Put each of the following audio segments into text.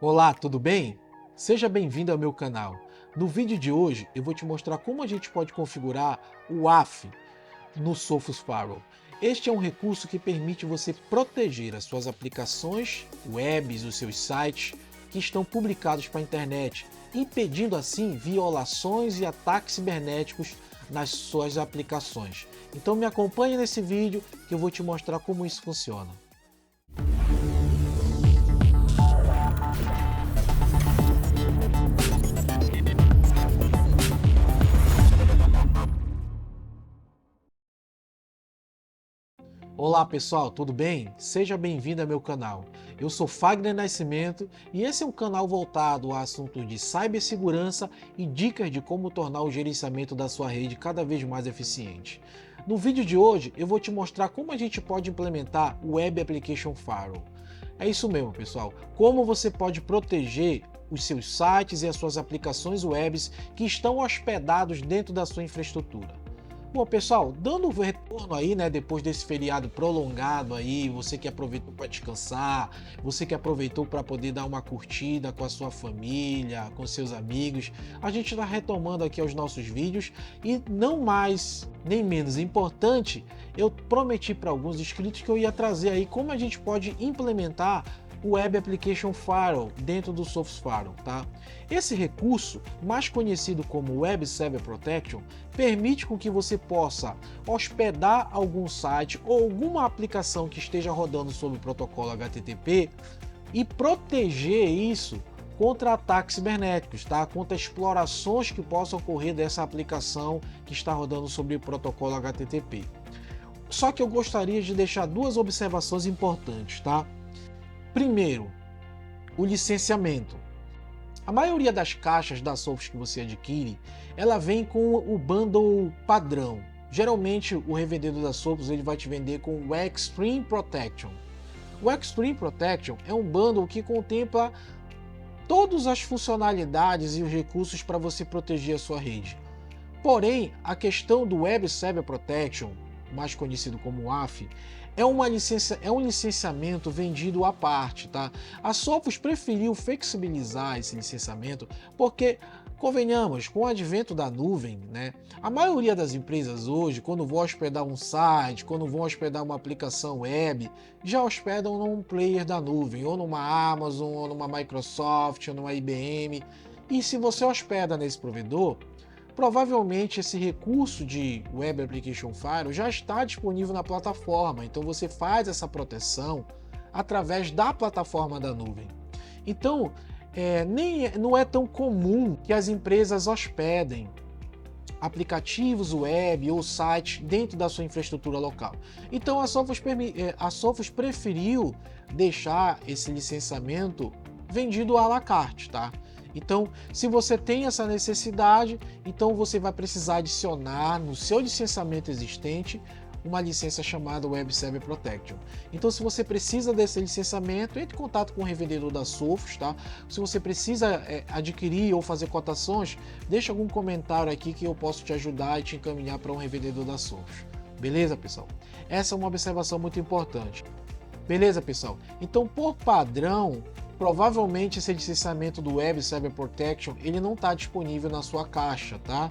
Olá, tudo bem? Seja bem-vindo ao meu canal. No vídeo de hoje eu vou te mostrar como a gente pode configurar o AF no Sophos Pharo. Este é um recurso que permite você proteger as suas aplicações, webs, os seus sites que estão publicados para a internet, impedindo assim violações e ataques cibernéticos nas suas aplicações. Então me acompanhe nesse vídeo que eu vou te mostrar como isso funciona. Olá pessoal, tudo bem? Seja bem-vindo ao meu canal. Eu sou Fagner Nascimento e esse é um canal voltado a assuntos de cibersegurança e dicas de como tornar o gerenciamento da sua rede cada vez mais eficiente. No vídeo de hoje eu vou te mostrar como a gente pode implementar o Web Application Firewall. É isso mesmo pessoal, como você pode proteger os seus sites e as suas aplicações webs que estão hospedados dentro da sua infraestrutura. Bom, pessoal, dando o retorno aí, né, depois desse feriado prolongado aí, você que aproveitou para descansar, você que aproveitou para poder dar uma curtida com a sua família, com seus amigos, a gente está retomando aqui os nossos vídeos e não mais nem menos importante, eu prometi para alguns inscritos que eu ia trazer aí como a gente pode implementar o Web Application Firewall dentro do Sophos Pharo, tá? Esse recurso, mais conhecido como Web Server Protection, permite com que você possa hospedar algum site ou alguma aplicação que esteja rodando sob o protocolo HTTP e proteger isso contra ataques cibernéticos, tá? Contra explorações que possam ocorrer dessa aplicação que está rodando sobre o protocolo HTTP. Só que eu gostaria de deixar duas observações importantes, tá? Primeiro, o licenciamento. A maioria das caixas da Sophos que você adquire, ela vem com o bundle padrão. Geralmente o revendedor da Sophos ele vai te vender com o Extreme Protection. O Extreme Protection é um bundle que contempla todas as funcionalidades e os recursos para você proteger a sua rede. Porém, a questão do Web Server Protection, mais conhecido como WAF, é um licenciamento vendido à parte, tá? A Sophos preferiu flexibilizar esse licenciamento porque, convenhamos, com o advento da nuvem, né? A maioria das empresas hoje, quando vão hospedar um site, quando vão hospedar uma aplicação web, já hospedam num player da nuvem, ou numa Amazon, ou numa Microsoft, ou numa IBM. E se você hospeda nesse provedor, provavelmente esse recurso de Web Application Firewall já está disponível na plataforma, então você faz essa proteção através da plataforma da nuvem. Então, não é tão comum que as empresas hospedem aplicativos web ou sites dentro da sua infraestrutura local. Então a Sophos preferiu deixar esse licenciamento vendido à la carte, tá? Então, se você tem essa necessidade, então você vai precisar adicionar no seu licenciamento existente uma licença chamada Web Server Protection. Então, se você precisa desse licenciamento, entre em contato com o revendedor da Sophos, tá? Se você precisa adquirir ou fazer cotações, deixa algum comentário aqui que eu posso te ajudar e te encaminhar para um revendedor da Sophos. Beleza, pessoal? Essa é uma observação muito importante. Beleza, pessoal? Então, por padrão, provavelmente esse licenciamento do Web Server Protection ele não está disponível na sua caixa, tá?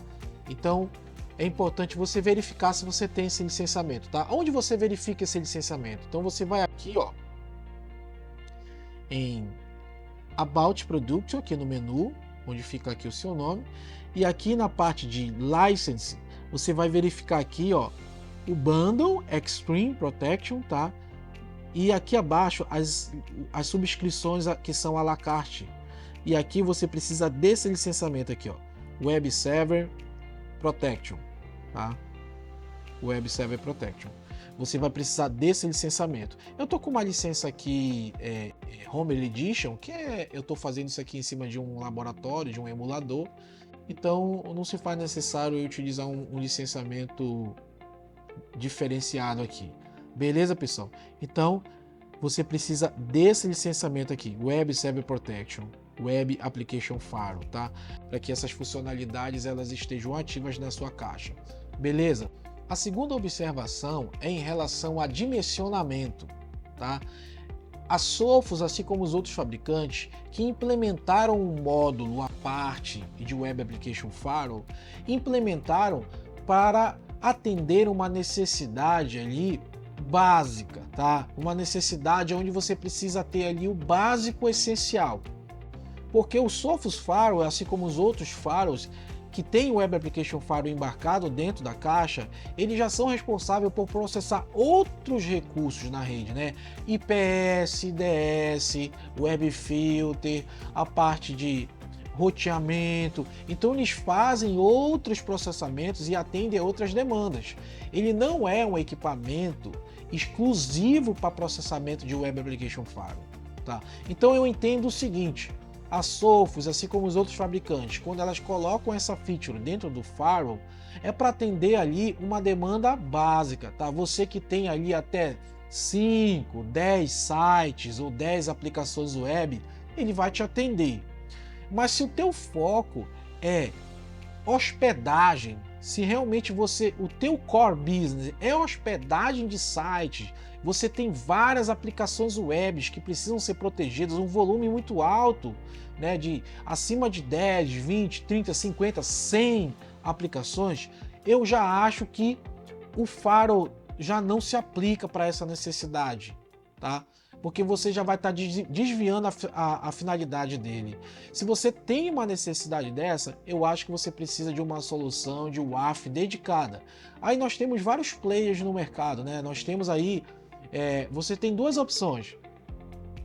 Então é importante você verificar se você tem esse licenciamento, tá? Onde você verifica esse licenciamento? Então você vai aqui, ó, em About Product, aqui no menu, onde fica aqui o seu nome, e aqui na parte de License, você vai verificar aqui, ó, o Bundle Extreme Protection, tá? E aqui abaixo as subscrições que são à la carte. E aqui você precisa desse licenciamento aqui, ó, Web Server Protection, tá? Web Server Protection. Você vai precisar desse licenciamento. Eu tô com uma licença aqui, Home Edition, que eu tô fazendo isso aqui em cima de um laboratório, de um emulador. Então não se faz necessário eu utilizar um licenciamento diferenciado aqui. Beleza, pessoal? Então, você precisa desse licenciamento aqui, Web Server Protection, Web Application Firewall, tá? Para que essas funcionalidades elas estejam ativas na sua caixa. Beleza? A segunda observação é em relação a dimensionamento, tá? A Sophos, assim como os outros fabricantes que implementaram um módulo à parte de Web Application Firewall, implementaram para atender uma necessidade ali básica, tá? Uma necessidade onde você precisa ter ali o básico essencial. Porque o Sophos Firewall, assim como os outros firewalls que tem o Web Application Firewall embarcado dentro da caixa, eles já são responsáveis por processar outros recursos na rede, né? IPS, IDS, Web Filter, a parte de roteamento. Então eles fazem outros processamentos e atendem a outras demandas. Ele não é um equipamento exclusivo para processamento de Web Application Firewall, tá? Então eu entendo o seguinte: a Sophos, assim como os outros fabricantes, quando elas colocam essa feature dentro do firewall, é para atender ali uma demanda básica, tá? Você que tem ali até 5, 10 sites ou 10 aplicações web, ele vai te atender. Mas se o teu foco é hospedagem, se realmente o teu core business é hospedagem de sites, você tem várias aplicações webs que precisam ser protegidas, um volume muito alto, né, de acima de 10, 20, 30, 50, 100 aplicações, eu já acho que o firewall já não se aplica para essa necessidade, tá? Porque você já vai estar desviando a finalidade dele. Se você tem uma necessidade dessa, eu acho que você precisa de uma solução de WAF dedicada. Aí nós temos vários players no mercado, né? Nós temos aí, você tem duas opções.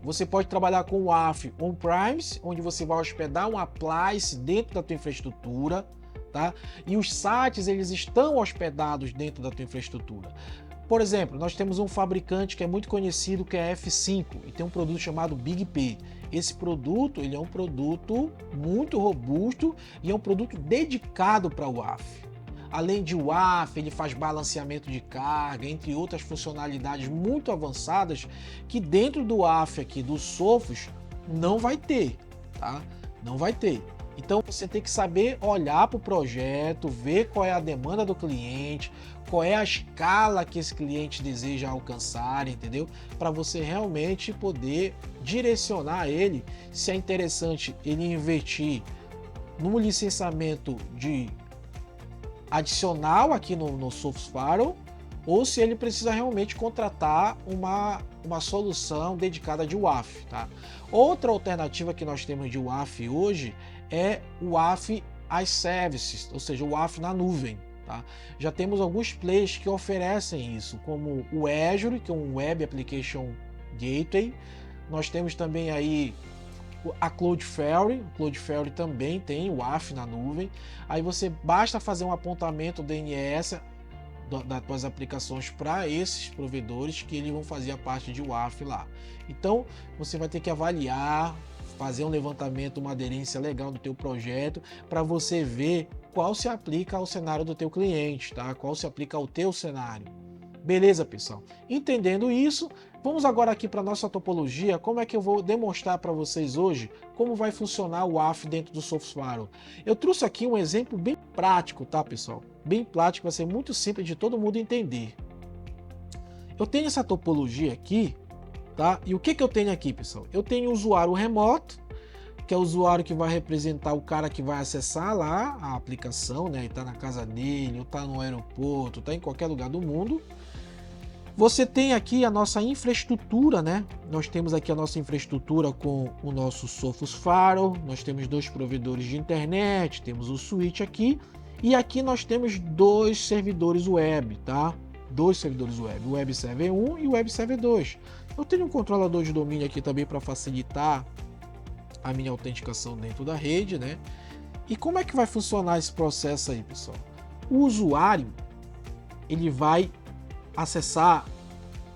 Você pode trabalhar com o WAF on-premise, onde você vai hospedar um appliance dentro da tua infraestrutura, tá? E os sites, eles estão hospedados dentro da tua infraestrutura. Por exemplo, nós temos um fabricante que é muito conhecido, que é a F5, e tem um produto chamado BigP. Esse produto, ele é um produto muito robusto e é um produto dedicado para o WAF. Além de WAF, ele faz balanceamento de carga, entre outras funcionalidades muito avançadas que dentro do WAF aqui do Sophos não vai ter, tá? Não vai ter. Então você tem que saber olhar para o projeto, ver qual é a demanda do cliente, qual é a escala que esse cliente deseja alcançar, entendeu? Para você realmente poder direcionar ele, se é interessante ele investir no licenciamento de adicional aqui no Sophos Firewall, ou se ele precisa realmente contratar uma solução dedicada de WAF, tá? Outra alternativa que nós temos de WAF hoje é o WAF as Services, ou seja, o WAF na nuvem, tá? Já temos alguns players que oferecem isso, como o Azure, que é um Web Application Gateway. Nós temos também aí a Cloudflare. O Cloudflare também tem o WAF na nuvem. Aí você basta fazer um apontamento DNS das tuas aplicações para esses provedores que eles vão fazer a parte de WAF lá. Então você vai ter que avaliar, fazer um levantamento, uma aderência legal do teu projeto para você ver qual se aplica ao cenário do teu cliente, tá? Qual se aplica ao teu cenário. Beleza, pessoal? Entendendo isso, vamos agora aqui para nossa topologia. Como é que eu vou demonstrar para vocês hoje como vai funcionar o WAF dentro do Sophos Firewall? Eu trouxe aqui um exemplo bem prático, tá, pessoal? Bem prático, vai ser muito simples de todo mundo entender. Eu tenho essa topologia aqui, tá? E o que eu tenho aqui, pessoal? Eu tenho o usuário remoto, que é o usuário que vai representar o cara que vai acessar lá a aplicação, né? E tá na casa dele, ou tá no aeroporto, tá em qualquer lugar do mundo. Você tem aqui a nossa infraestrutura, né? Nós temos aqui a nossa infraestrutura com o nosso Sophos Firewall, nós temos dois provedores de internet, temos o switch aqui, e aqui nós temos dois servidores web, tá? Dois servidores web, o Web Server 1 e o Web Server 2. Eu tenho um controlador de domínio aqui também para facilitar a minha autenticação dentro da rede, né? E como é que vai funcionar esse processo aí, pessoal? O usuário, ele vai acessar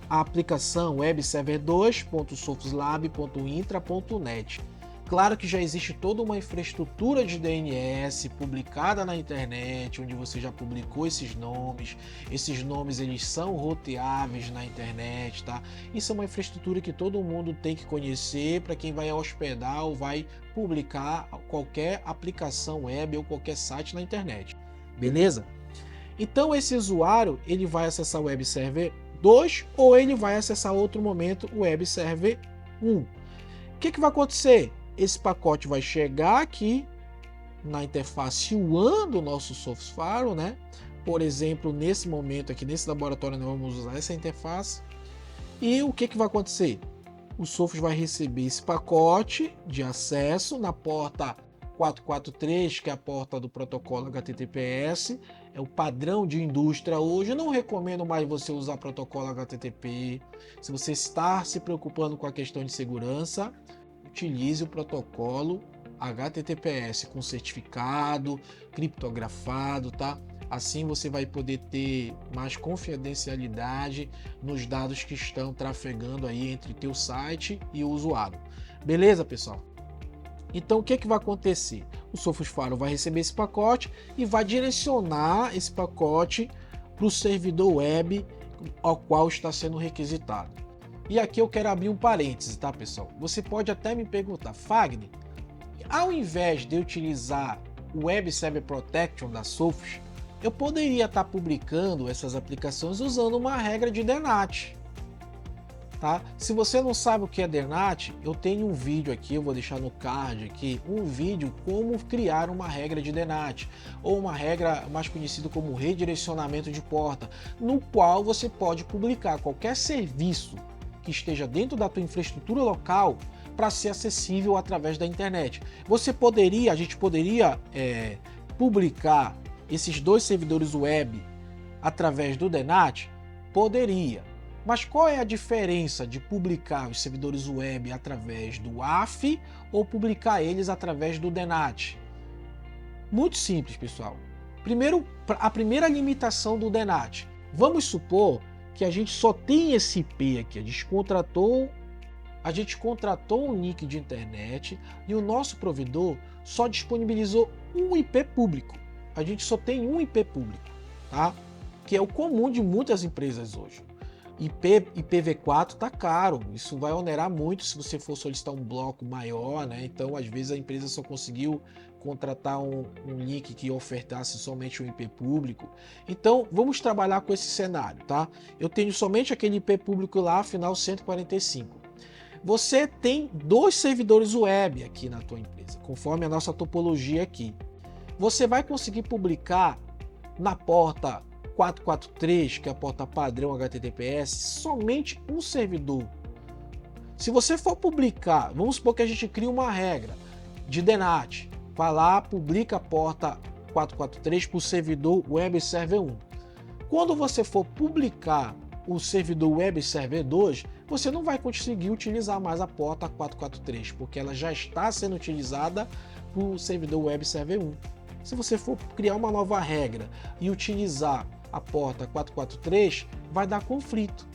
a aplicação webserver2.sophoslab.intra.net. Claro que já existe toda uma infraestrutura de DNS publicada na internet, onde você já publicou esses nomes. Esses nomes eles são roteáveis na internet, tá? Isso é uma infraestrutura que todo mundo tem que conhecer para quem vai hospedar ou vai publicar qualquer aplicação web ou qualquer site na internet. Beleza? Então esse usuário ele vai acessar o Web Server 2 ou ele vai acessar outro momento o Web Server O que vai acontecer? Esse pacote vai chegar aqui na interface WAN do nosso Sophos Pharo, né? Por exemplo, nesse momento aqui, nesse laboratório, nós vamos usar essa interface. E o que vai acontecer? O Sophos vai receber esse pacote de acesso na porta 443, que é a porta do protocolo HTTPS. É o padrão de indústria hoje. Eu não recomendo mais você usar protocolo HTTP. Se você está se preocupando com a questão de segurança, utilize o protocolo HTTPS com certificado, criptografado, tá? Assim você vai poder ter mais confidencialidade nos dados que estão trafegando aí entre teu site e o usuário. Beleza, pessoal? Então o que vai acontecer? O Sophos Pharo vai receber esse pacote e vai direcionar esse pacote para o servidor web ao qual está sendo requisitado. E aqui eu quero abrir um parêntese, tá, pessoal? Você pode até me perguntar, Fagner, ao invés de utilizar o Web Server Protection da Sophos, eu poderia estar publicando essas aplicações usando uma regra de DNAT. Tá? Se você não sabe o que é DNAT, eu tenho um vídeo aqui, eu vou deixar no card aqui, um vídeo como criar uma regra de DNAT, ou uma regra mais conhecida como redirecionamento de porta, no qual você pode publicar qualquer serviço que esteja dentro da tua infraestrutura local para ser acessível através da internet. A gente poderia publicar esses dois servidores web através do DNAT? Poderia. Mas qual é a diferença de publicar os servidores web através do WAF ou publicar eles através do DNAT? Muito simples, pessoal. Primeiro, a primeira limitação do DNAT. Vamos supor que a gente só tem esse IP aqui. A gente contratou um link de internet e o nosso provedor só disponibilizou um IP público. A gente só tem um IP público, tá? Que é o comum de muitas empresas hoje. IPv4 tá caro, isso vai onerar muito se você for solicitar um bloco maior, né? Então, às vezes a empresa só conseguiu contratar um link que ofertasse somente um IP público. Então, vamos trabalhar com esse cenário, tá? Eu tenho somente aquele IP público lá, final 145. Você tem dois servidores web aqui na tua empresa, conforme a nossa topologia aqui. Você vai conseguir publicar na porta 443, que é a porta padrão HTTPS, somente um servidor. Se você for publicar, vamos supor que a gente cria uma regra de DNAT, vai lá, publica a porta 443 para o servidor Web Server 1. Quando você for publicar o servidor Web Server 2, você não vai conseguir utilizar mais a porta 443, porque ela já está sendo utilizada para o servidor Web Server 1. Se você for criar uma nova regra e utilizar a porta 443, vai dar conflito,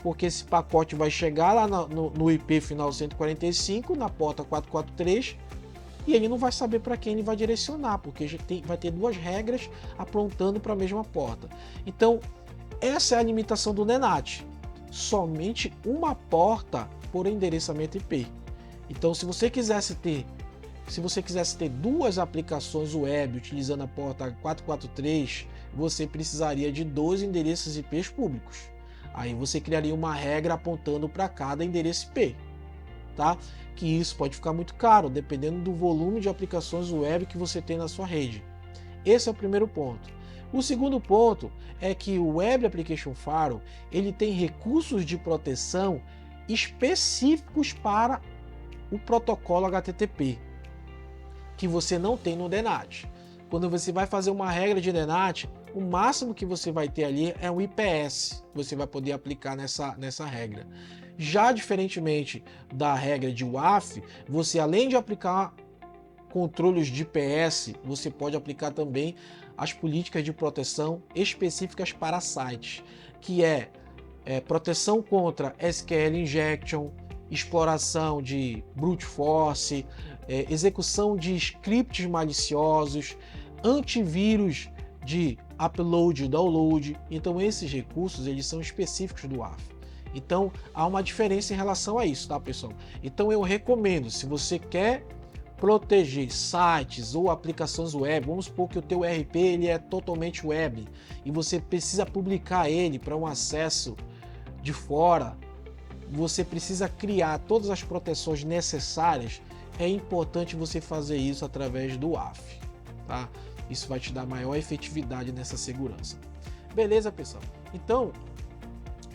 porque esse pacote vai chegar lá no IP final 145, na porta 443, e ele não vai saber para quem ele vai direcionar, porque vai ter duas regras apontando para a mesma porta. Então, essa é a limitação do DNAT, somente uma porta por endereçamento IP. Então, se você quisesse ter duas aplicações web utilizando a porta 443, você precisaria de dois endereços IPs públicos. Aí você criaria uma regra apontando para cada endereço IP, tá? Que isso pode ficar muito caro, dependendo do volume de aplicações web que você tem na sua rede. Esse é o primeiro ponto. O segundo ponto é que o Web Application Firewall, ele tem recursos de proteção específicos para o protocolo HTTP, que você não tem no DNAT. Quando você vai fazer uma regra de DNAT, o máximo que você vai ter ali é um IPS, que você vai poder aplicar nessa regra. Já diferentemente da regra de WAF, você além de aplicar controles de IPS, você pode aplicar também as políticas de proteção específicas para sites, que é proteção contra SQL injection, exploração de brute force, execução de scripts maliciosos, antivírus de upload e download. Então esses recursos eles são específicos do WAF. Então há uma diferença em relação a isso, tá, pessoal? Então eu recomendo, se você quer proteger sites ou aplicações web, vamos supor que o teu RP ele é totalmente web e você precisa publicar ele para um acesso de fora, você precisa criar todas as proteções necessárias, é importante você fazer isso através do WAF, tá? Isso vai te dar maior efetividade nessa segurança. Beleza, pessoal? Então,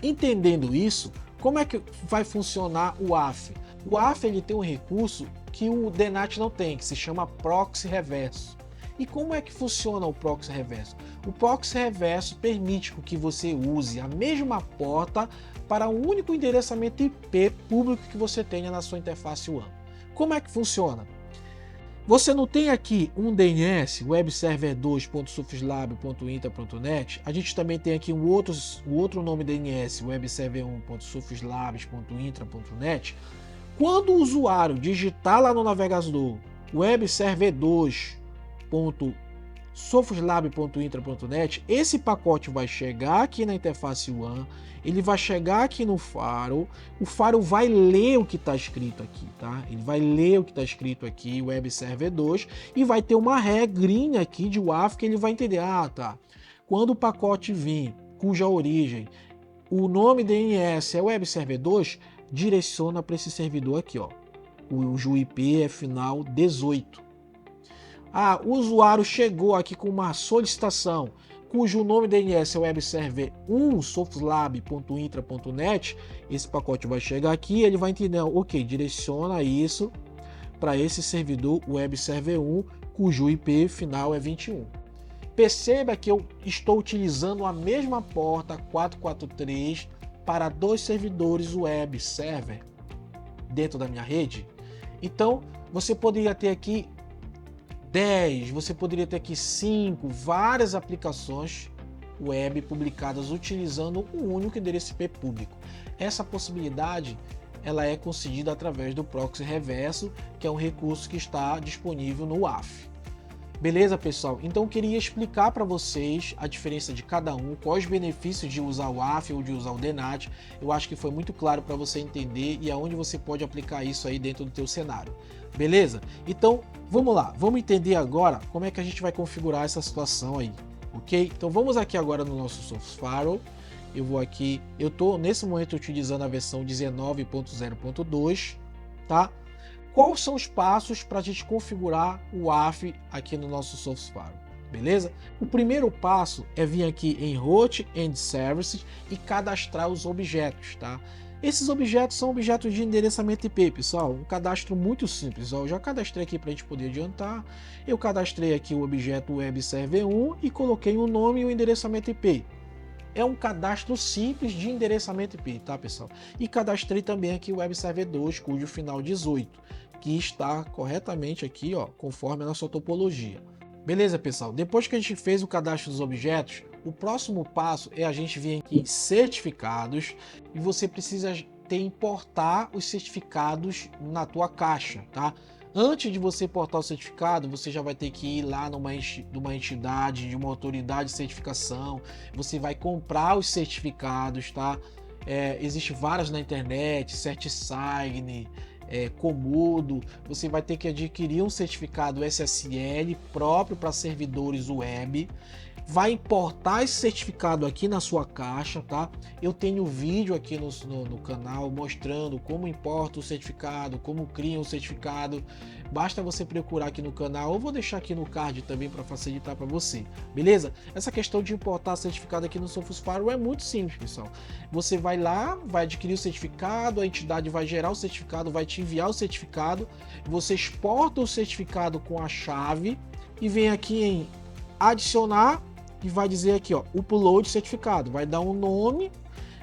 entendendo isso, como é que vai funcionar o WAF? O WAF ele tem um recurso que o DNAT não tem, que se chama proxy reverso. E como é que funciona o proxy reverso? O proxy reverso permite que você use a mesma porta para um único endereçamento IP público que você tenha na sua interface WAN. Como é que funciona? Você não tem aqui um DNS, webserver2.surfacelab.intra.net. A gente também tem aqui o outro nome DNS, webserver1.surfacelabs.intra.net. Quando o usuário digitar lá no navegador webserver2.surfacelab.intra.net, esse pacote vai chegar aqui na interface WAN, ele vai chegar aqui no Firewall, o Firewall vai ler o que está escrito aqui, tá? Ele vai ler o que está escrito aqui, webserver 2, e vai ter uma regrinha aqui de WAF que ele vai entender, tá, quando o pacote vir, cuja origem, o nome DNS é webserver 2, direciona para esse servidor aqui, ó, cujo IP é final 18. O usuário chegou aqui com uma solicitação, cujo nome DNS é webserver1.surfacelab.intra.net. Esse pacote vai chegar aqui, ele vai entender, ok, direciona isso para esse servidor webserver 1, cujo IP final é 21. Perceba que eu estou utilizando a mesma porta 443 para 2 servidores web server dentro da minha rede. Então, você poderia ter aqui 10, você poderia ter aqui 5, várias aplicações web publicadas utilizando um único endereço IP público. Essa possibilidade ela é concedida através do proxy reverso, que é um recurso que está disponível no WAF. Beleza, pessoal? Então eu queria explicar para vocês a diferença de cada um, quais os benefícios de usar o WAF ou de usar o DNAT. Eu acho que foi muito claro para você entender e aonde você pode aplicar isso aí dentro do teu cenário. Beleza? Então, vamos lá. Vamos entender agora como é que a gente vai configurar essa situação aí, ok? Então vamos aqui agora no nosso Sophos Firewall. Eu vou aqui, eu estou nesse momento utilizando a versão 19.0.2, tá? Quais são os passos para a gente configurar o WAF aqui no nosso Sophos Firewall, beleza? O primeiro passo é vir aqui em Route and Services e cadastrar os objetos, tá? Esses objetos são objetos de endereçamento IP, pessoal, um cadastro muito simples. Eu já cadastrei aqui para a gente poder adiantar. Eu cadastrei aqui o objeto webserver1 e coloquei o nome e o endereçamento IP. É um cadastro simples de endereçamento IP, tá, pessoal? E cadastrei também aqui o webserver 2, cujo final 18, que está corretamente aqui, ó, conforme a nossa topologia. Beleza, pessoal? Depois que a gente fez o cadastro dos objetos, o próximo passo é a gente vir aqui em certificados e você precisa importar os certificados na tua caixa, tá? Antes de você importar o certificado, você já vai ter que ir lá numa entidade, de uma autoridade de certificação. Você vai comprar os certificados, tá? Existem várias na internet, CertiSign, Comodo. Você vai ter que adquirir um certificado SSL próprio para servidores web. Vai importar esse certificado aqui na sua caixa, tá? Eu tenho vídeo aqui no canal mostrando como importa o certificado, como cria um certificado. Basta você procurar aqui no canal, eu vou deixar aqui no card também para facilitar para você, beleza? Essa questão de importar certificado aqui no Sophos Firewall é muito simples, pessoal. Você vai lá, vai adquirir o certificado, a entidade vai gerar o certificado, vai te enviar o certificado, você exporta o certificado com a chave e vem aqui em adicionar e vai dizer aqui, ó, upload certificado, vai dar um nome,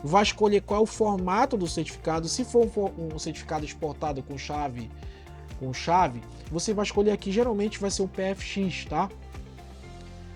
vai escolher qual é o formato do certificado. Se for um certificado exportado com chave, você vai escolher aqui, geralmente vai ser um PFX, tá?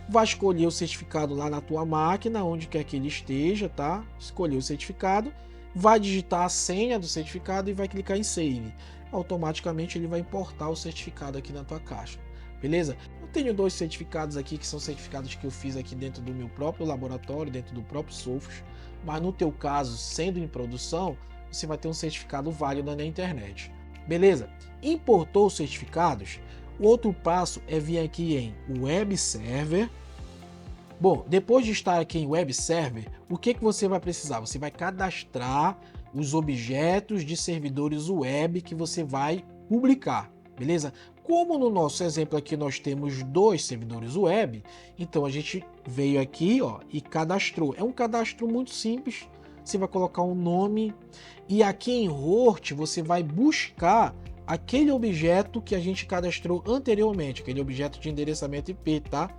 Vai escolher o certificado lá na tua máquina, onde quer que ele esteja, tá? Escolher o certificado, vai digitar a senha do certificado e vai clicar em Save. Automaticamente ele vai importar o certificado aqui na tua caixa. Beleza? Eu tenho 2 certificados aqui que são certificados que eu fiz aqui dentro do meu próprio laboratório, dentro do próprio Sophos, mas no teu caso, sendo em produção, você vai ter um certificado válido na internet. Beleza? Importou os certificados? O outro passo é vir aqui em Web Server. Bom, depois de estar aqui em Web Server, o que você vai precisar? Você vai cadastrar os objetos de servidores web que você vai publicar, beleza? Como no nosso exemplo aqui nós temos 2 servidores web, então a gente veio aqui, ó, e cadastrou. É um cadastro muito simples. Você vai colocar um nome e aqui em Hort você vai buscar aquele objeto que a gente cadastrou anteriormente, aquele objeto de endereçamento IP, tá?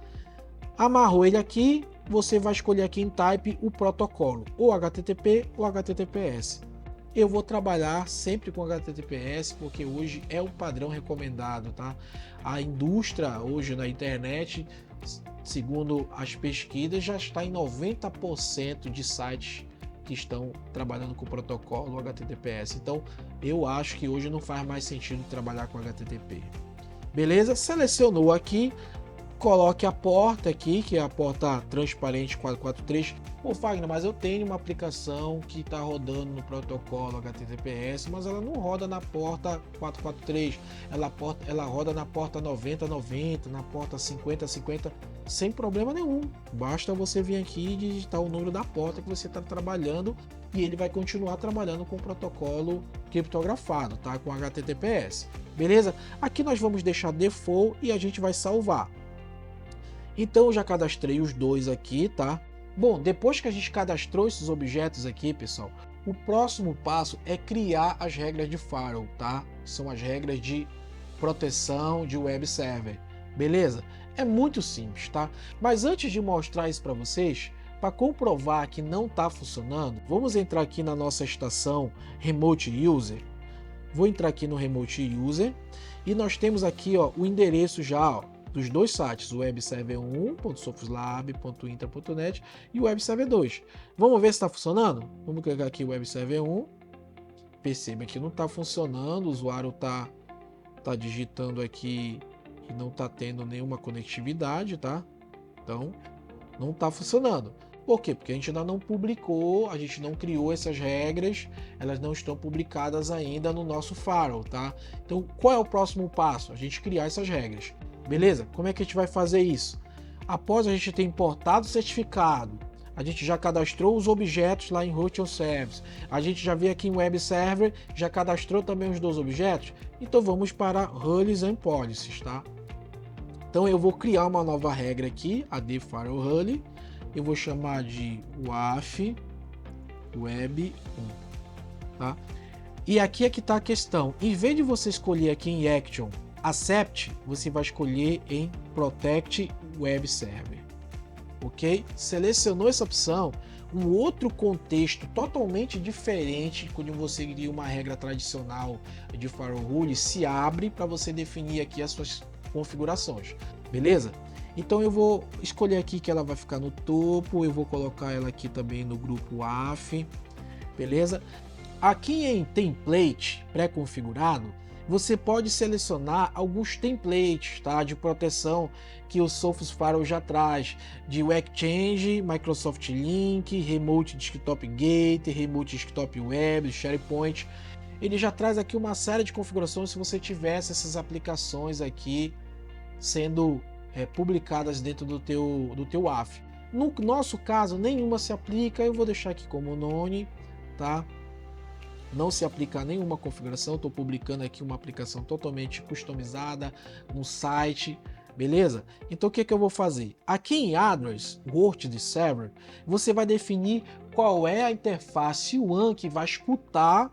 Amarrou ele aqui, você vai escolher aqui em Type o protocolo, ou HTTP ou HTTPS. Eu vou trabalhar sempre com HTTPS porque hoje é o padrão recomendado, tá? A indústria hoje na internet, segundo as pesquisas, já está em 90% de sites que estão trabalhando com o protocolo HTTPS. Então, eu acho que hoje não faz mais sentido trabalhar com HTTP. Beleza? Selecionou aqui, coloque a porta aqui, que é a porta transparente 443. Pô, Fagner, mas eu tenho uma aplicação que está rodando no protocolo HTTPS, mas ela não roda na porta 443, ela roda na porta 9090, na porta 5050, sem problema nenhum. Basta você vir aqui e digitar o número da porta que você está trabalhando e ele vai continuar trabalhando com o protocolo criptografado, tá? Com HTTPS. Beleza? Aqui nós vamos deixar default e a gente vai salvar. Então eu já cadastrei os 2 aqui, tá? Bom, depois que a gente cadastrou esses objetos aqui, pessoal, o próximo passo é criar as regras de firewall, tá? São as regras de proteção de web server, beleza? É muito simples, tá? Mas antes de mostrar isso para vocês, para comprovar que não está funcionando, vamos entrar aqui na nossa estação Remote User. Vou entrar aqui no Remote User e nós temos aqui, ó, o endereço já, ó, dos 2 sites, o webserver1.softlab.intra.net e o webserver 2. Vamos ver se está funcionando? Vamos clicar aqui o webserver 1. Perceba que não está funcionando, o usuário tá digitando aqui e não está tendo nenhuma conectividade, tá? Então, não está funcionando. Por quê? Porque a gente ainda não publicou, a gente não criou essas regras, elas não estão publicadas ainda no nosso firewall, tá? Então, qual é o próximo passo? A gente criar essas regras. Beleza? Como é que a gente vai fazer isso? Após a gente ter importado o certificado, a gente já cadastrou os objetos lá em Root on Service, a gente já veio aqui em Web Server, já cadastrou também os 2 objetos, então vamos para Rules and Policies, tá? Então eu vou criar uma nova regra aqui, a Firewall Rule, eu vou chamar de WAF Web 1, tá? E aqui é que está a questão, em vez de você escolher aqui em Action Accept, você vai escolher em Protect Web Server, ok? Selecionou essa opção, um outro contexto totalmente diferente quando você cria uma regra tradicional de Firewall Rule se abre para você definir aqui as suas configurações, beleza? Então eu vou escolher aqui que ela vai ficar no topo, eu vou colocar ela aqui também no grupo AF, beleza? Aqui em Template pré-configurado, você pode selecionar alguns templates, tá, de proteção que o Sophos Firewall já traz, de Exchange, Microsoft Link, Remote Desktop Gate, Remote Desktop Web, SharePoint. Ele já traz aqui uma série de configurações se você tivesse essas aplicações aqui sendo publicadas dentro do teu AF. No nosso caso, nenhuma se aplica, eu vou deixar aqui como none, tá? Não se aplica a nenhuma configuração, estou publicando aqui uma aplicação totalmente customizada no site, beleza? Então o que eu vou fazer? Aqui em Address, Word de Server, você vai definir qual é a interface WAN que vai escutar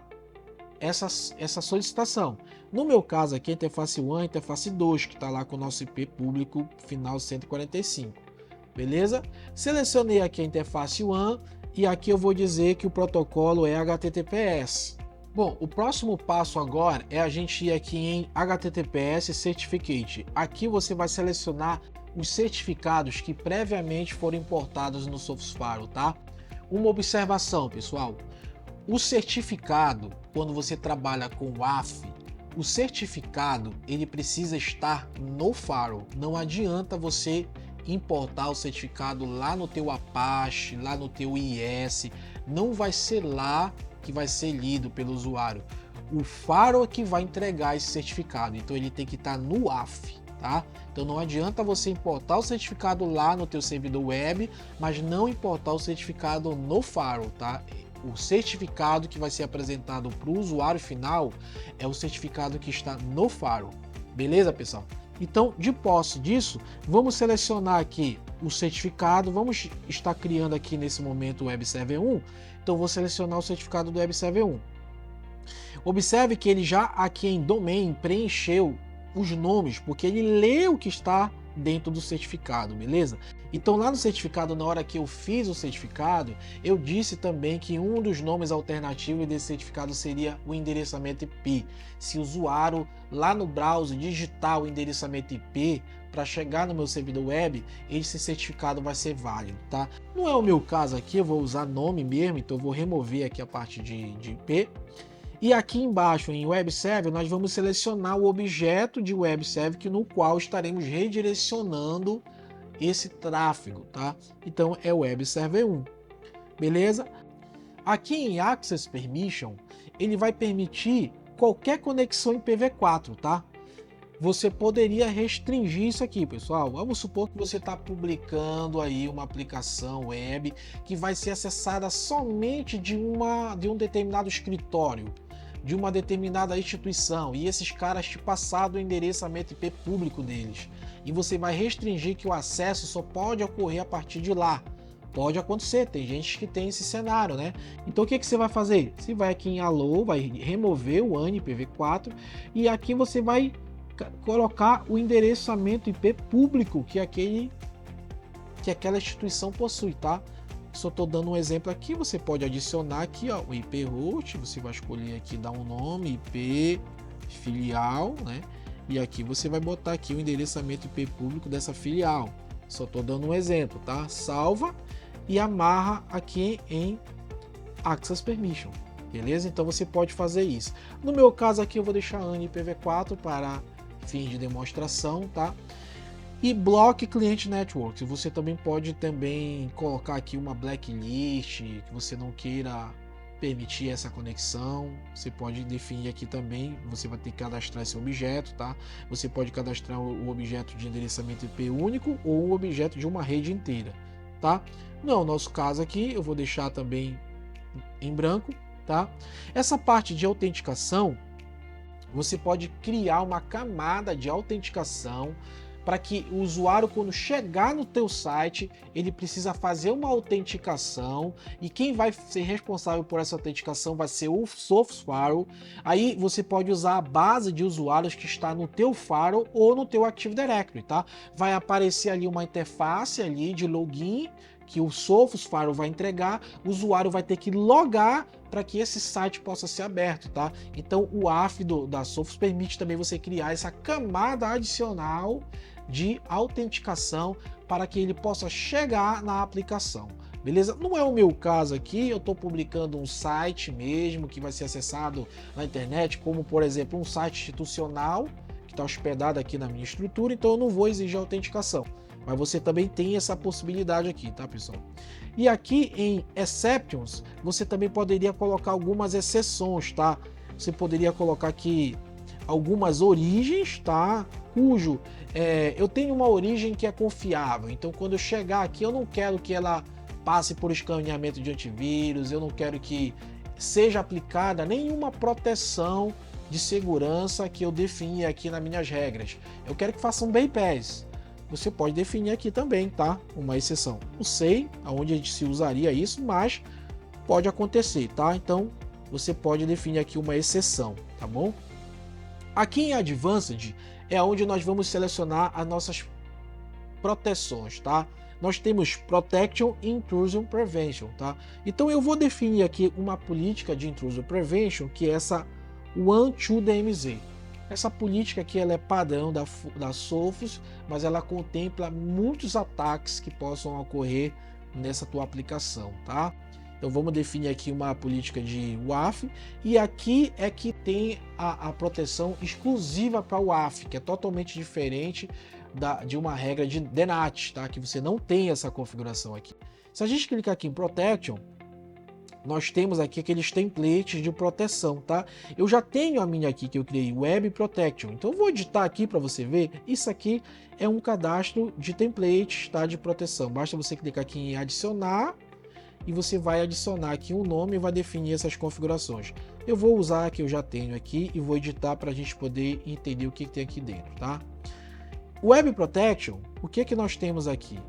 essa solicitação. No meu caso aqui, a interface WAN, a interface 2, que está lá com o nosso IP público final 145, beleza? Selecionei aqui a interface WAN, e aqui eu vou dizer que o protocolo é HTTPS. Bom, o próximo passo agora é a gente ir aqui em HTTPS Certificate. Aqui você vai selecionar os certificados que previamente foram importados no Sophos Firewall, tá? Uma observação, pessoal. O certificado, quando você trabalha com o AF, o certificado ele precisa estar no firewall. Não adianta você importar o certificado lá no teu Apache, lá no teu IS, não vai ser lá que vai ser lido pelo usuário. O firewall é que vai entregar esse certificado, então ele tem que estar no AF, tá? Então não adianta você importar o certificado lá no teu servidor web, mas não importar o certificado no firewall, tá? o certificado que vai ser apresentado para o usuário final é o certificado que está no Firewall. Beleza, pessoal? Então, de posse disso, vamos selecionar aqui o certificado. Vamos estar criando aqui nesse momento o Web Server 1. Então, vou selecionar o certificado do Web Server 1. Observe que ele já aqui em Domain preencheu os nomes, porque ele lê o que está dentro do certificado, beleza? Então lá no certificado, na hora que eu fiz o certificado, eu disse também que um dos nomes alternativos desse certificado seria o endereçamento IP. Se o usuário lá no browser digitar o endereçamento IP para chegar no meu servidor web, esse certificado vai ser válido, tá? Não é o meu caso aqui, eu vou usar nome mesmo, então eu vou remover aqui a parte de IP. E aqui embaixo em Web Server nós vamos selecionar o objeto de Web Server no qual estaremos redirecionando esse tráfego, tá? Então é Web Server 1, beleza? Aqui em Access Permission ele vai permitir qualquer conexão IPv4, tá? Você poderia restringir isso aqui, pessoal. Vamos supor que você está publicando aí uma aplicação web que vai ser acessada somente de um determinado escritório, de uma determinada instituição, e esses caras te passaram o endereçamento IP público deles, e você vai restringir que o acesso só pode ocorrer a partir de lá. Pode acontecer, tem gente que tem esse cenário, né? Então o que você vai fazer? Você vai aqui em Allow, vai remover o ANI IPv4 e aqui você vai colocar o endereçamento IP público que aquela instituição possui, tá? Só estou dando um exemplo aqui, você pode adicionar aqui, ó, o IP host, você vai escolher aqui, dar um nome, IP filial, né? E aqui você vai botar aqui o endereçamento IP público dessa filial. Só estou dando um exemplo, tá? Salva e amarra aqui em Access Permission, beleza? Então você pode fazer isso. No meu caso aqui eu vou deixar ANI IPv4 para fins de demonstração, tá? E Block Client Network, você também pode colocar aqui uma blacklist, que você não queira permitir essa conexão. Você pode definir aqui também, você vai ter que cadastrar esse objeto, tá? Você pode cadastrar o objeto de endereçamento IP único ou o objeto de uma rede inteira, tá? No nosso caso aqui, eu vou deixar também em branco, tá? Essa parte de autenticação, você pode criar uma camada de autenticação para que o usuário, quando chegar no teu site, ele precisa fazer uma autenticação, e quem vai ser responsável por essa autenticação vai ser o Sophos Firewall. Aí você pode usar a base de usuários que está no teu Firewall ou no teu Active Directory, tá? Vai aparecer ali uma interface ali de login que o Sophos Firewall vai entregar, o usuário vai ter que logar para que esse site possa ser aberto, tá? Então o AF da Sophos permite também você criar essa camada adicional de autenticação para que ele possa chegar na aplicação, beleza? Não é o meu caso aqui, eu estou publicando um site mesmo que vai ser acessado na internet, como por exemplo um site institucional que está hospedado aqui na minha estrutura, então eu não vou exigir autenticação, mas você também tem essa possibilidade aqui, tá, pessoal? E aqui em Exceptions, você também poderia colocar algumas exceções, tá? Você poderia colocar aqui algumas origens, tá? Cujo eu tenho uma origem que é confiável, então quando eu chegar aqui eu não quero que ela passe por escaneamento de antivírus, eu não quero que seja aplicada nenhuma proteção de segurança que eu defini aqui nas minhas regras. Eu quero que faça um bypass. Você pode definir aqui também, tá? Uma exceção. Não sei aonde a gente se usaria isso, mas pode acontecer, tá? Então você pode definir aqui uma exceção, tá bom? Aqui em Advanced é onde nós vamos selecionar as nossas proteções, tá? Nós temos Protection e Intrusion Prevention, tá? Então eu vou definir aqui uma política de Intrusion Prevention, que é essa One2DMZ. Essa política aqui ela é padrão da Sophos, mas ela contempla muitos ataques que possam ocorrer nessa tua aplicação, tá? Então vamos definir aqui uma política de WAF, e aqui é que tem a proteção exclusiva para o WAF, que é totalmente diferente de uma regra de DNAT, tá? Que você não tem essa configuração aqui. Se a gente clicar aqui em Protection, nós temos aqui aqueles templates de proteção, tá? Eu já tenho a minha aqui que eu criei, Web Protection. Então eu vou editar aqui para você ver. Isso aqui é um cadastro de templates, tá? De proteção. Basta você clicar aqui em adicionar e você vai adicionar aqui um nome e vai definir essas configurações. Eu vou usar a que eu já tenho aqui e vou editar para a gente poder entender o que tem aqui dentro, tá? Web Protection, o que que nós temos aqui?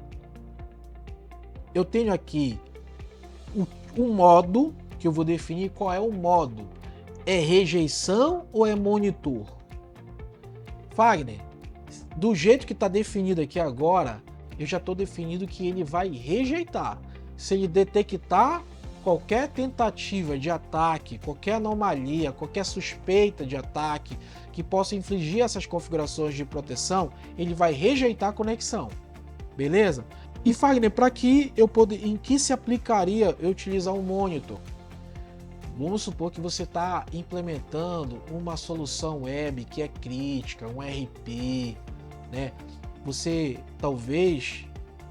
Eu tenho aqui o modo, que eu vou definir qual é o modo. É rejeição ou é monitor? Fagner, do jeito que está definido aqui agora, eu já estou definindo que ele vai rejeitar. Se ele detectar qualquer tentativa de ataque, qualquer anomalia, qualquer suspeita de ataque que possa infligir essas configurações de proteção, ele vai rejeitar a conexão. Beleza? E Fagner, para que em que se aplicaria eu utilizar um monitor? Vamos supor que você está implementando uma solução web que é crítica, um RP, né? Você talvez,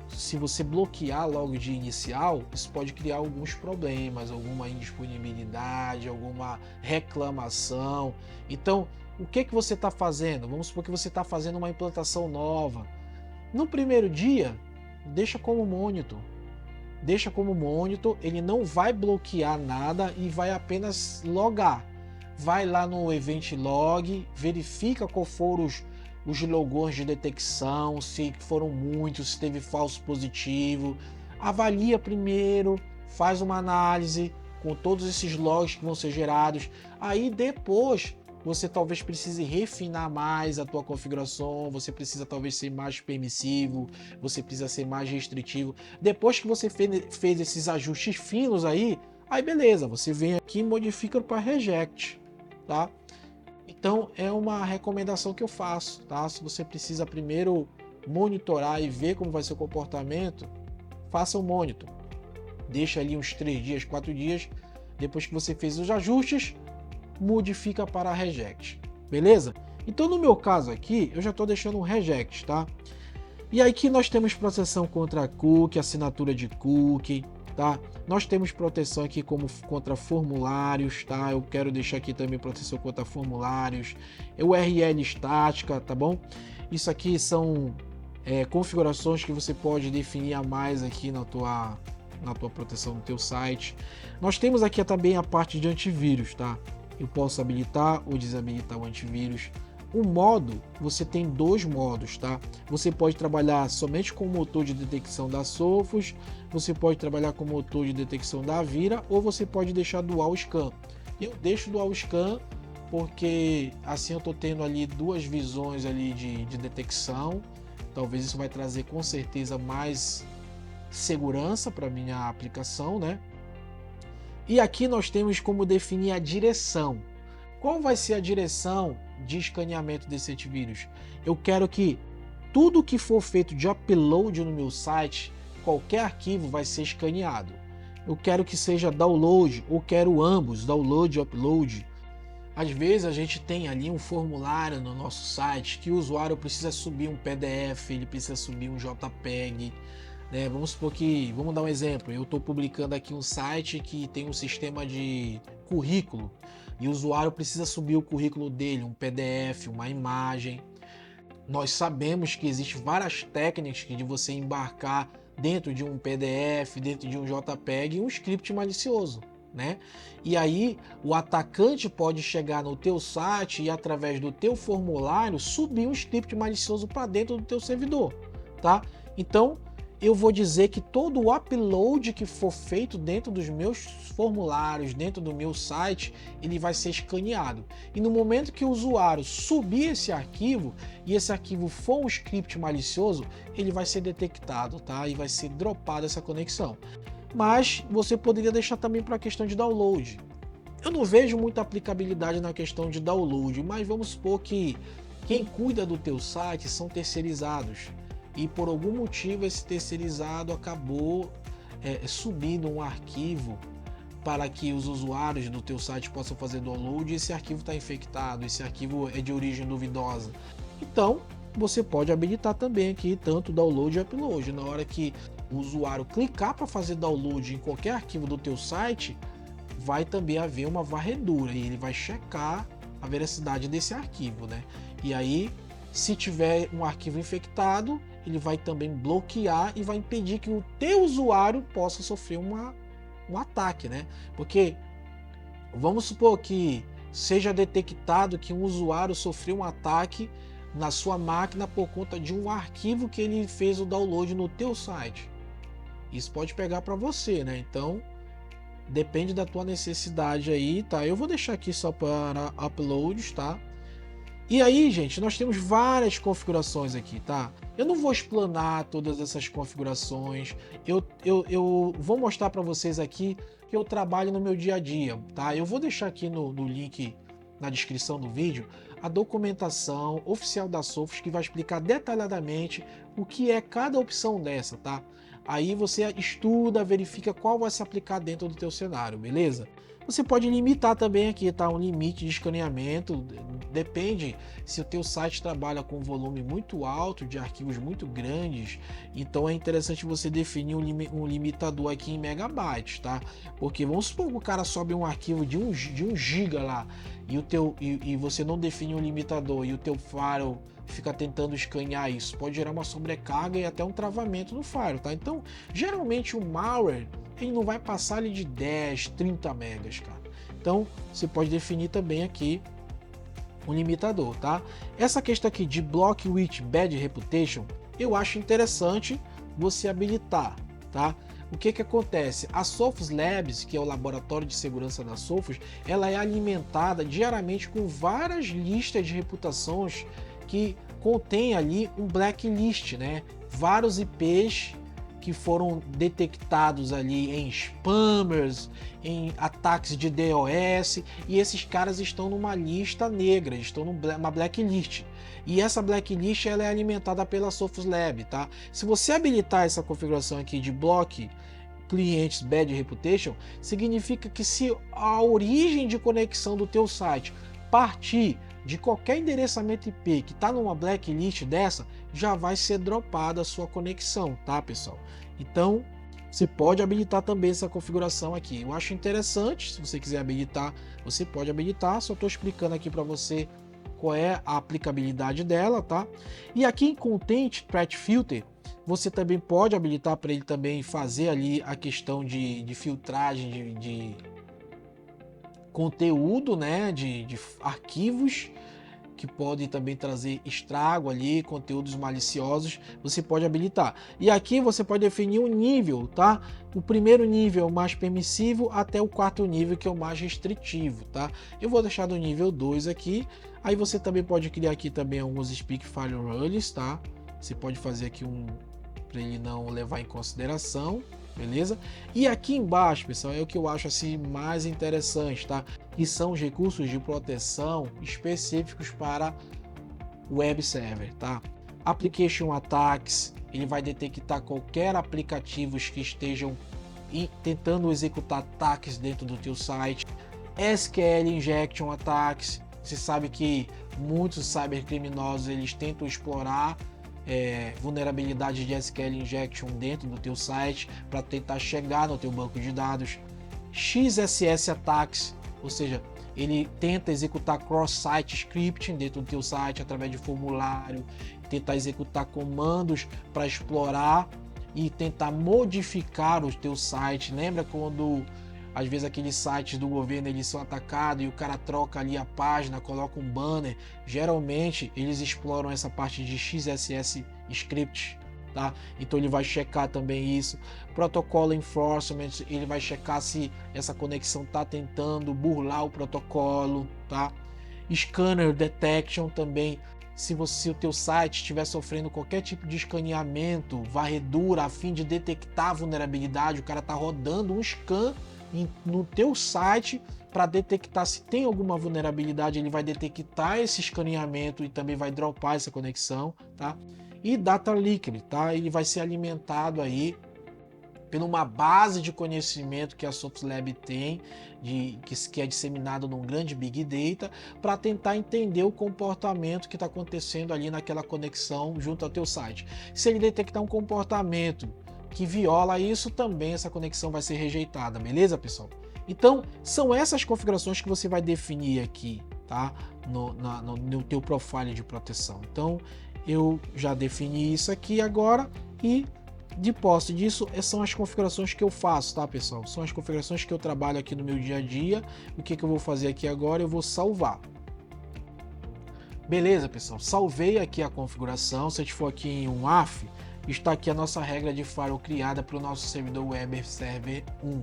se você bloquear logo de inicial, isso pode criar alguns problemas, alguma indisponibilidade, alguma reclamação. Então, o que que você está fazendo? Vamos supor que você está fazendo uma implantação nova. No primeiro dia, deixa como monitor. Deixa como monitor, ele não vai bloquear nada e vai apenas logar. Vai lá no event log, verifica qual foram os logos de detecção, se foram muitos, se teve falso positivo. Avalia primeiro, faz uma análise com todos esses logs que vão ser gerados. Aí depois você talvez precise refinar mais a tua configuração, você precisa talvez ser mais permissivo, você precisa ser mais restritivo. Depois que você fez esses ajustes finos aí beleza, você vem aqui e modifica para reject, tá? Então é uma recomendação que eu faço, tá? Se você precisa primeiro monitorar e ver como vai ser o comportamento, faça o monitor. Deixa ali uns 3 dias, 4 dias, depois que você fez os ajustes, modifica para reject, beleza? Então no meu caso aqui, eu já estou deixando um reject, tá? E aí aqui nós temos proteção contra cookie, assinatura de cookie, tá? Nós temos proteção aqui como contra formulários, tá? Eu quero deixar aqui também proteção contra formulários, URL estática, tá bom? Isso aqui são configurações que você pode definir a mais aqui na tua proteção do teu site. Nós temos aqui também a parte de antivírus, tá? Eu posso habilitar ou desabilitar o antivírus. O modo, você tem 2 modos, tá? Você pode trabalhar somente com o motor de detecção da Sophos, você pode trabalhar com o motor de detecção da Avira, ou você pode deixar Dual Scan. Eu deixo Dual Scan porque assim eu estou tendo ali 2 visões ali de detecção. Talvez isso vai trazer com certeza mais segurança para minha aplicação, né? E aqui nós temos como definir a direção. Qual vai ser a direção de escaneamento desse antivírus? Eu quero que tudo que for feito de upload no meu site, qualquer arquivo vai ser escaneado. Eu quero que seja download ou quero ambos, download e upload. Às vezes a gente tem ali um formulário no nosso site que o usuário precisa subir um PDF, ele precisa subir um JPEG. Vamos supor que, vamos dar um exemplo, eu estou publicando aqui um site que tem um sistema de currículo e o usuário precisa subir o currículo dele, um PDF, uma imagem. Nós sabemos que existem várias técnicas de você embarcar dentro de um PDF, dentro de um JPEG, um script malicioso, né? E aí o atacante pode chegar no teu site e através do teu formulário subir um script malicioso para dentro do teu servidor, tá? Então eu vou dizer que todo o upload que for feito dentro dos meus formulários, dentro do meu site, ele vai ser escaneado. E no momento que o usuário subir esse arquivo, e esse arquivo for um script malicioso, ele vai ser detectado, tá? E vai ser dropado essa conexão. Mas você poderia deixar também para a questão de download. Eu não vejo muita aplicabilidade na questão de download, mas vamos supor que quem cuida do teu site são terceirizados. E por algum motivo esse terceirizado acabou subindo um arquivo para que os usuários do teu site possam fazer download e esse arquivo está infectado, esse arquivo é de origem duvidosa. Então você pode habilitar também aqui tanto download e upload. Na hora que o usuário clicar para fazer download em qualquer arquivo do teu site, vai também haver uma varredura e ele vai checar a veracidade desse arquivo, né? E aí, se tiver um arquivo infectado, ele vai também bloquear e vai impedir que o teu usuário possa sofrer uma um ataque, né? Porque vamos supor que seja detectado que um usuário sofreu um ataque na sua máquina por conta de um arquivo que ele fez o download no teu site. Isso pode pegar para você, né? Então depende da tua necessidade aí, tá? Eu vou deixar aqui só para uploads, tá? E aí, gente, nós temos várias configurações aqui, tá? Eu não vou explanar todas essas configurações. Eu vou mostrar para vocês aqui que eu trabalho no meu dia a dia, tá? Eu vou deixar aqui no link na descrição do vídeo a documentação oficial da Sophos que vai explicar detalhadamente o que é cada opção dessa, tá? Aí você estuda, verifica qual vai se aplicar dentro do teu cenário, beleza? Você pode limitar também aqui, tá? Um limite de escaneamento, depende se o teu site trabalha com um volume muito alto, de arquivos muito grandes, então é interessante você definir um limitador aqui em megabytes, tá? Porque vamos supor que o cara sobe um arquivo de 1 giga lá, e você não define um limitador, e o teu firewall fica tentando escanear isso, pode gerar uma sobrecarga e até um travamento no firewall, tá? Então, geralmente o malware ele não vai passar ali de 10, 30 megas, cara. Então, você pode definir também aqui um limitador, tá? Essa questão aqui de Block with Bad Reputation, eu acho interessante você habilitar, tá? O que acontece? A Sophos Labs, que é o laboratório de segurança da Sophos, ela é alimentada diariamente com várias listas de reputações que contém ali um blacklist, né? Vários IPs que foram detectados ali em spammers, em ataques de DOS, e esses caras estão numa lista negra, estão numa blacklist. E essa blacklist ela é alimentada pela Sophos Lab, tá? Se você habilitar essa configuração aqui de block clientes bad reputation, significa que se a origem de conexão do teu site partir de qualquer endereçamento IP que está numa blacklist dessa, já vai ser dropada a sua conexão, tá, pessoal? Então, você pode habilitar também essa configuração aqui. Eu acho interessante, se você quiser habilitar, você pode habilitar, só estou explicando aqui para você qual é a aplicabilidade dela, tá? E aqui em Content Threat Filter, você também pode habilitar para ele também fazer ali a questão de filtragem de conteúdo, né, de arquivos que podem também trazer estrago ali, conteúdos maliciosos, você pode habilitar. E aqui você pode definir um nível, tá? O primeiro nível mais permissivo até o quarto nível que é o mais restritivo, tá? Eu vou deixar do nível 2 aqui. Aí você também pode criar aqui também alguns speak file rules, tá? Você pode fazer aqui para ele não levar em consideração. Beleza? E aqui embaixo, pessoal, é o que eu acho assim mais interessante, tá? Que são os recursos de proteção específicos para web server, tá? Application Attacks, ele vai detectar qualquer aplicativos que estejam tentando executar ataques dentro do teu site. SQL Injection Attacks, você sabe que muitos cybercriminosos eles tentam explorar vulnerabilidade de SQL Injection dentro do teu site para tentar chegar no teu banco de dados. XSS Attacks, ou seja, ele tenta executar cross-site scripting dentro do teu site através de formulário, tentar executar comandos para explorar e tentar modificar o teu site. Lembra quando às vezes aqueles sites do governo eles são atacados e o cara troca ali a página, coloca um banner? Geralmente eles exploram essa parte de XSS script, tá? Então ele vai checar também isso. Protocolo enforcement, ele vai checar se essa conexão tá tentando burlar o protocolo, tá? Scanner detection também, se o teu site estiver sofrendo qualquer tipo de escaneamento, varredura, a fim de detectar a vulnerabilidade, o cara tá rodando um scan no teu site para detectar se tem alguma vulnerabilidade, ele vai detectar esse escaneamento e também vai dropar essa conexão, tá? E data leak, tá? Ele vai ser alimentado aí por uma base de conhecimento que a Sophos Lab tem, que é disseminado num grande Big Data, para tentar entender o comportamento que está acontecendo ali naquela conexão junto ao teu site. Se ele detectar um comportamento que viola isso, também essa conexão vai ser rejeitada, beleza, pessoal? Então, são essas configurações que você vai definir aqui, tá? No teu profile de proteção. Então, eu já defini isso aqui agora e de posse disso, são as configurações que eu faço, tá, pessoal? São as configurações que eu trabalho aqui no meu dia a dia. O que eu vou fazer aqui agora? Eu vou salvar. Beleza, pessoal? Salvei aqui a configuração. Se a gente for aqui em um AF, está aqui a nossa regra de firewall criada para o nosso servidor Web Server 1.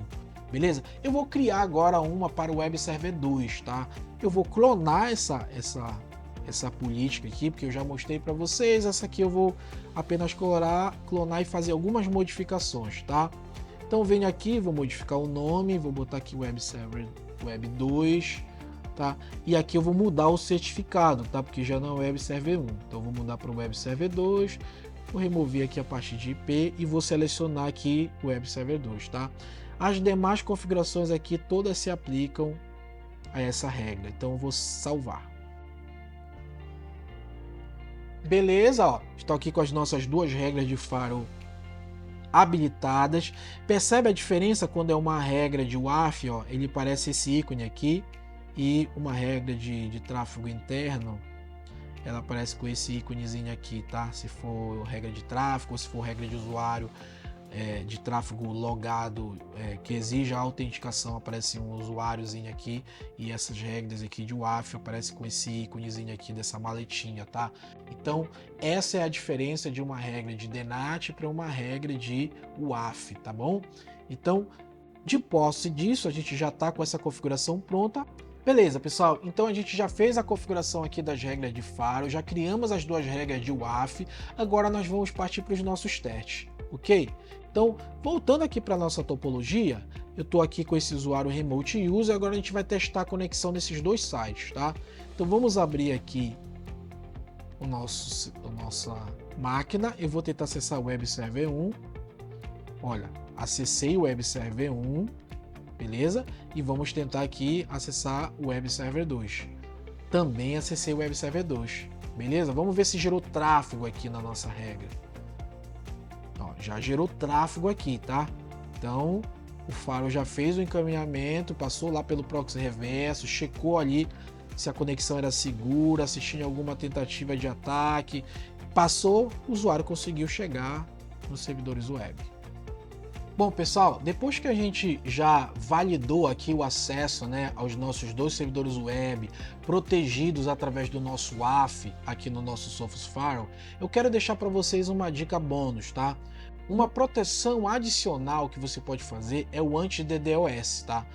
Beleza? Eu vou criar agora uma para o Web Server 2, tá? Eu vou clonar essa política aqui, porque eu já mostrei para vocês. Essa aqui eu vou apenas clonar e fazer algumas modificações, tá? Então venho aqui, vou modificar o nome, vou botar aqui Web Server Web 2, tá? E aqui eu vou mudar o certificado, tá? Porque já não é Web Server 1. Então eu vou mudar para o Web Server 2, vou remover aqui a parte de IP e vou selecionar aqui o Web Server 2, tá? As demais configurações aqui todas se aplicam a essa regra. Então eu vou salvar. Beleza, ó, estou aqui com as nossas duas regras de firewall habilitadas. Percebe a diferença quando é uma regra de WAF, ó, ele parece esse ícone aqui, e uma regra de tráfego interno, ela aparece com esse íconezinho aqui, tá? Se for regra de tráfego, ou se for regra de usuário de tráfego logado que exige a autenticação, aparece um usuáriozinho aqui, e essas regras aqui de WAF aparecem com esse íconezinho aqui dessa maletinha, tá? Então essa é a diferença de uma regra de DNAT para uma regra de WAF, tá bom? Então, de posse disso, a gente já está com essa configuração pronta. Beleza, pessoal, então a gente já fez a configuração aqui das regras de firewall, já criamos as duas regras de WAF, agora nós vamos partir para os nossos testes, ok? Então, voltando aqui para a nossa topologia, eu estou aqui com esse usuário Remote User, agora a gente vai testar a conexão desses dois sites, tá? Então vamos abrir aqui a nossa máquina, eu vou tentar acessar o Web Server 1, olha, acessei o Web Server 1, beleza? E vamos tentar aqui acessar o Web Server 2. Também acessei o Web Server 2, beleza? Vamos ver se gerou tráfego aqui na nossa regra. Ó, já gerou tráfego aqui, tá? Então, o firewall já fez o encaminhamento, passou lá pelo proxy reverso, checou ali se a conexão era segura, se tinha alguma tentativa de ataque. Passou, o usuário conseguiu chegar nos servidores web. Bom, pessoal, depois que a gente já validou aqui o acesso, né, aos nossos dois servidores web, protegidos através do nosso WAF aqui no nosso Sophos Firewall, eu quero deixar para vocês uma dica bônus, tá? Uma proteção adicional que você pode fazer é o anti-DDoS, tá?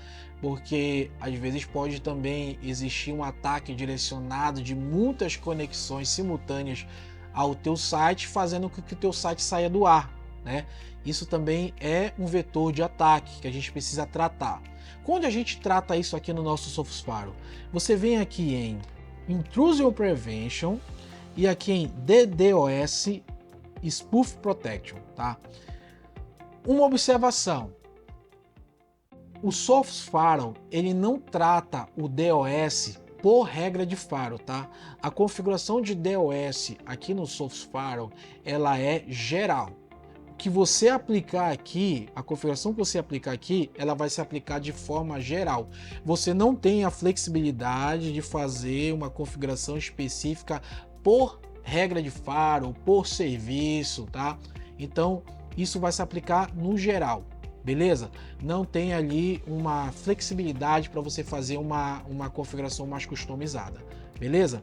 Porque às vezes pode também existir um ataque direcionado de muitas conexões simultâneas ao teu site, fazendo com que o teu site saia do ar, né? Isso também é um vetor de ataque que a gente precisa tratar. Quando a gente trata isso aqui no nosso Sophos Firewall, você vem aqui em Intrusion Prevention e aqui em DDoS Spoof Protection, tá? Uma observação: o Sophos Firewall ele não trata o DOS por regra de firewall, tá? A configuração de DOS aqui no Sophos Firewall ela é geral. O que você aplicar aqui, a configuração que você aplicar aqui, ela vai se aplicar de forma geral. Você não tem a flexibilidade de fazer uma configuração específica por regra de firewall, por serviço, tá? Então, isso vai se aplicar no geral, beleza? Não tem ali uma flexibilidade para você fazer uma configuração mais customizada, beleza?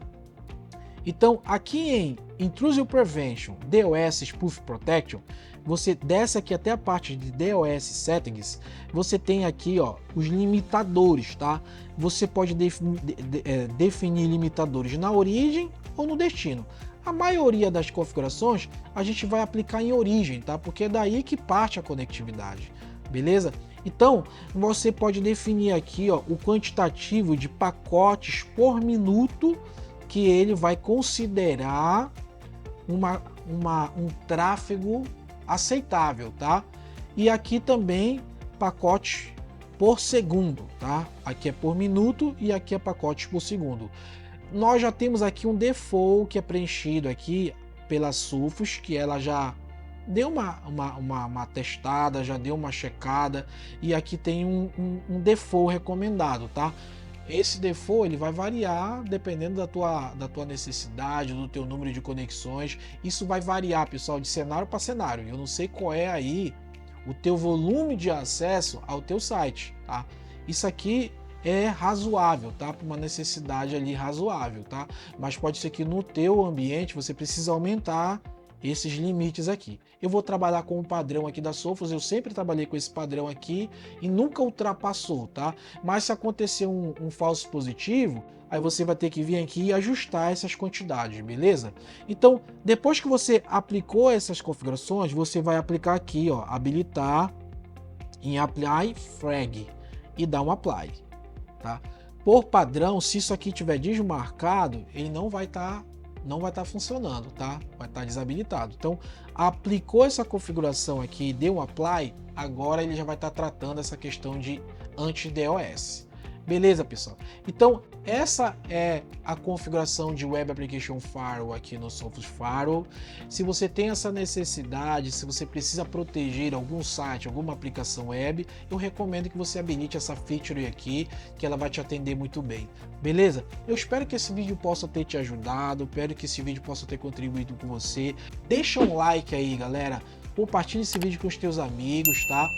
Então, aqui em Intrusion Prevention, DOS Spoof Protection, você desce aqui até a parte de DOS Settings, você tem aqui, ó, os limitadores, tá? Você pode definir limitadores na origem ou no destino. A maioria das configurações a gente vai aplicar em origem, tá? Porque é daí que parte a conectividade, beleza? Então, você pode definir aqui, ó, o quantitativo de pacotes por minuto que ele vai considerar um tráfego aceitável, tá? E aqui também pacotes por segundo, tá? Aqui é por minuto e aqui é pacotes por segundo. Nós já temos aqui um default que é preenchido aqui pela Sophos, que ela já deu uma testada, já deu uma checada, e aqui tem um default recomendado, tá? Esse default ele vai variar dependendo da tua necessidade, do teu número de conexões. Isso vai variar, pessoal, de cenário para cenário. Eu não sei qual é aí o teu volume de acesso ao teu site, tá? Isso aqui é razoável, tá? Para uma necessidade ali razoável, tá? Mas pode ser que no teu ambiente você precisa aumentar esses limites aqui. Eu vou trabalhar com o padrão aqui da Sophos, eu sempre trabalhei com esse padrão aqui e nunca ultrapassou, tá? Mas se acontecer um falso positivo, aí você vai ter que vir aqui e ajustar essas quantidades, beleza? Então, depois que você aplicou essas configurações, você vai aplicar aqui, ó, habilitar em Apply Flag e dar um Apply, tá? Por padrão, se isso aqui tiver desmarcado, ele não vai estar funcionando, tá? Vai estar desabilitado. Então, aplicou essa configuração aqui, deu um apply, agora ele já vai estar tratando essa questão de anti-DOS. Beleza, pessoal? Então, essa é a configuração de Web Application Firewall aqui no Sophos Firewall. Se você tem essa necessidade, se você precisa proteger algum site, alguma aplicação web, eu recomendo que você habilite essa feature aqui, que ela vai te atender muito bem. Beleza? Eu espero que esse vídeo possa ter te ajudado, espero que esse vídeo possa ter contribuído com você. Deixa um like aí, galera. Compartilhe esse vídeo com os teus amigos, tá?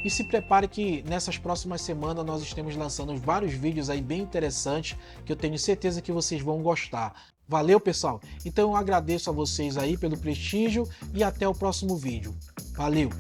E se prepare que nessas próximas semanas nós estamos lançando vários vídeos aí bem interessantes que eu tenho certeza que vocês vão gostar. Valeu, pessoal? Então eu agradeço a vocês aí pelo prestígio e até o próximo vídeo. Valeu!